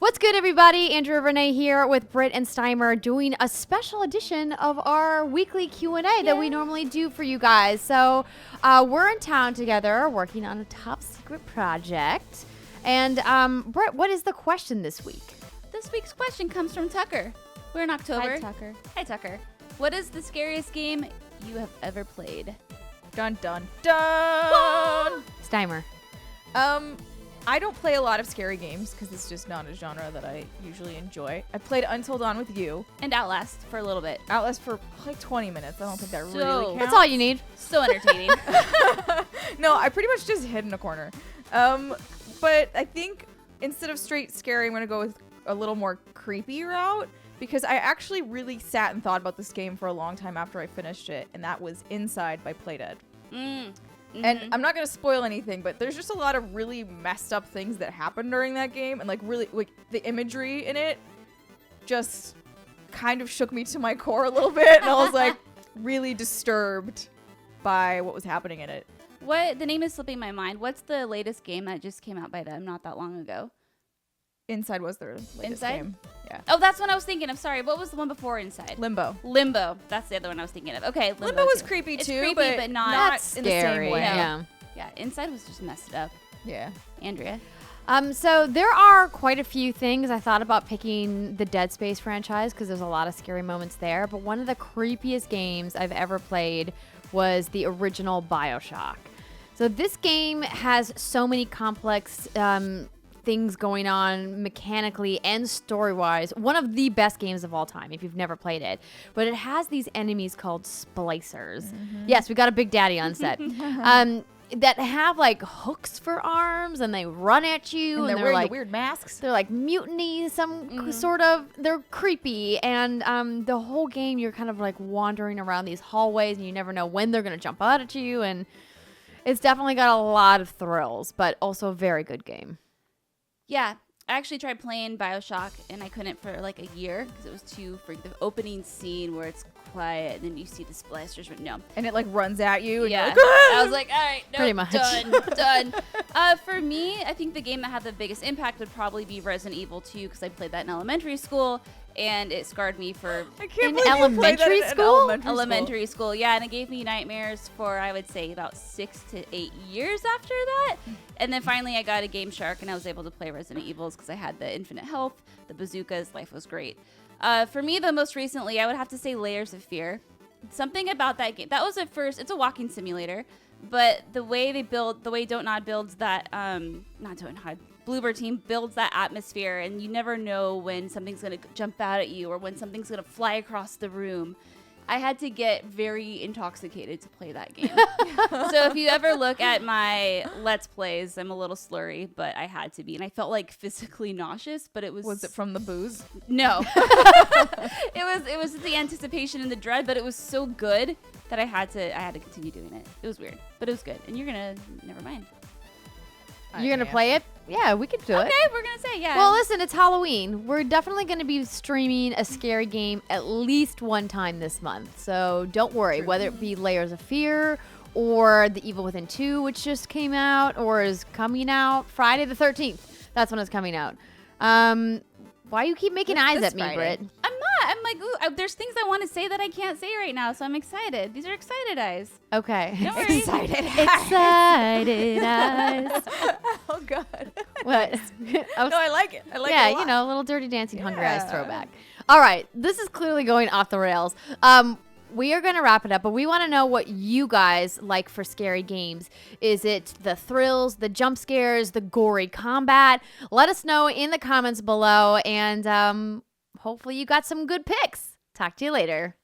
What's good, everybody? Andrew Renee here with Britt and Steimer doing a special edition of our weekly Q&A that we normally do for you guys. So we're in town together working on a top secret project. And Britt, what is the question this week? This week's question comes from Tucker. We're in October. Hi, Tucker. Hi, Tucker. What is the scariest game you have ever played? Dun, dun, dun! Steimer. I don't play a lot of scary games because it's just not a genre that I usually enjoy. I played Until Dawn with you. And Outlast for a little bit. Outlast for like 20 minutes. I don't think that really counts. That's all you need. So entertaining. No, I pretty much just hid in a corner. But I think instead of straight scary, I'm going to go with a little more creepy route because I actually really sat and thought about this game for a long time after I finished it, and that was Inside by Playdead. And I'm not going to spoil anything, but there's just a lot of really messed up things that happen during that game. And like really, like the imagery in it just kind of shook me to my core a little bit. And I was like really disturbed by what was happening in it. The name is slipping my mind. What's the latest game that just came out by them not that long ago? Inside was their latest Inside? game. Yeah. Oh, that's what I was thinking. I'm sorry. What was the one before Inside? Limbo. That's the other one I was thinking of. Okay, Limbo was too. creepy It's too, creepy, but not That's in the same scary. way. Yeah. Yeah, Inside was just messed up. Yeah. Andrea? So there are quite a few things. I thought about picking the Dead Space franchise because there's a lot of scary moments there. But one of the creepiest games I've ever played was the original BioShock. So this game has so many complex things going on mechanically and story-wise. One of the best games of all time if you've never played it. But it has these enemies called splicers. Yes, we got a big daddy on set. That have like hooks for arms and they run at you. And they're they're wearing like the weird masks. They're like mutiny, sort of. They're creepy. And the whole game you're kind of like wandering around these hallways and you never know when they're going to jump out at you. And it's definitely got a lot of thrills, but also a very good game. Yeah, I actually tried playing BioShock, and I couldn't for like a year because it was too freaky. The opening scene where it's quiet, and then you see the splicers, but no. And it like runs at you. And Yeah, you're like, "Ah!" I was like, all right, no, Pretty much. done. For me, I think the game that had the biggest impact would probably be Resident Evil 2 because I played that in elementary school, and it scarred me for I can't In believe you played that elementary in school? elementary school. Yeah, and it gave me nightmares for, I would say, about 6 to 8 years after that. And then finally I got a Game Shark, and I was able to play Resident Evils because I had the infinite health, the bazookas, life was great. For me, the most recently, I would have to say Layers of Fear. Something about that game, that was at first, it's a walking simulator, but the way Don't Nod builds that, not Don't Nod, Bluebird team builds that atmosphere, and you never know when something's going to jump out at you or when something's going to fly across the room. I had to get very intoxicated to play that game. So if you ever look at my Let's Plays, I'm a little slurry, but I had to be. And I felt like physically nauseous, but it was... Was it from the booze? No. It was the anticipation and the dread, but it was so good that I had to continue doing it. It was weird, but it was good. And you're going to... Never mind. You're going to play it? Yeah, we could do it. Okay, we're going to say, yeah. Well, listen, it's Halloween. We're definitely going to be streaming a scary game at least one time this month. So don't worry, whether it be Layers of Fear or The Evil Within 2, which just came out or is coming out Friday the 13th. That's when it's coming out. Why you keep making eyes at me, Friday. Britt? I'm not. I'm like, ooh, there's things I want to say that I can't say right now, so I'm excited. These are excited eyes. Okay. Don't worry. Excited. Excited eyes. Oh God. What? No, I like it. I like it a lot. You know, a little Dirty Dancing Hungry Eyes Yeah. throwback. All right, this is clearly going off the rails. We are going to wrap it up, but we want to know what you guys like for scary games. Is it the thrills, the jump scares, the gory combat? Let us know in the comments below, and hopefully you got some good picks. Talk to you later.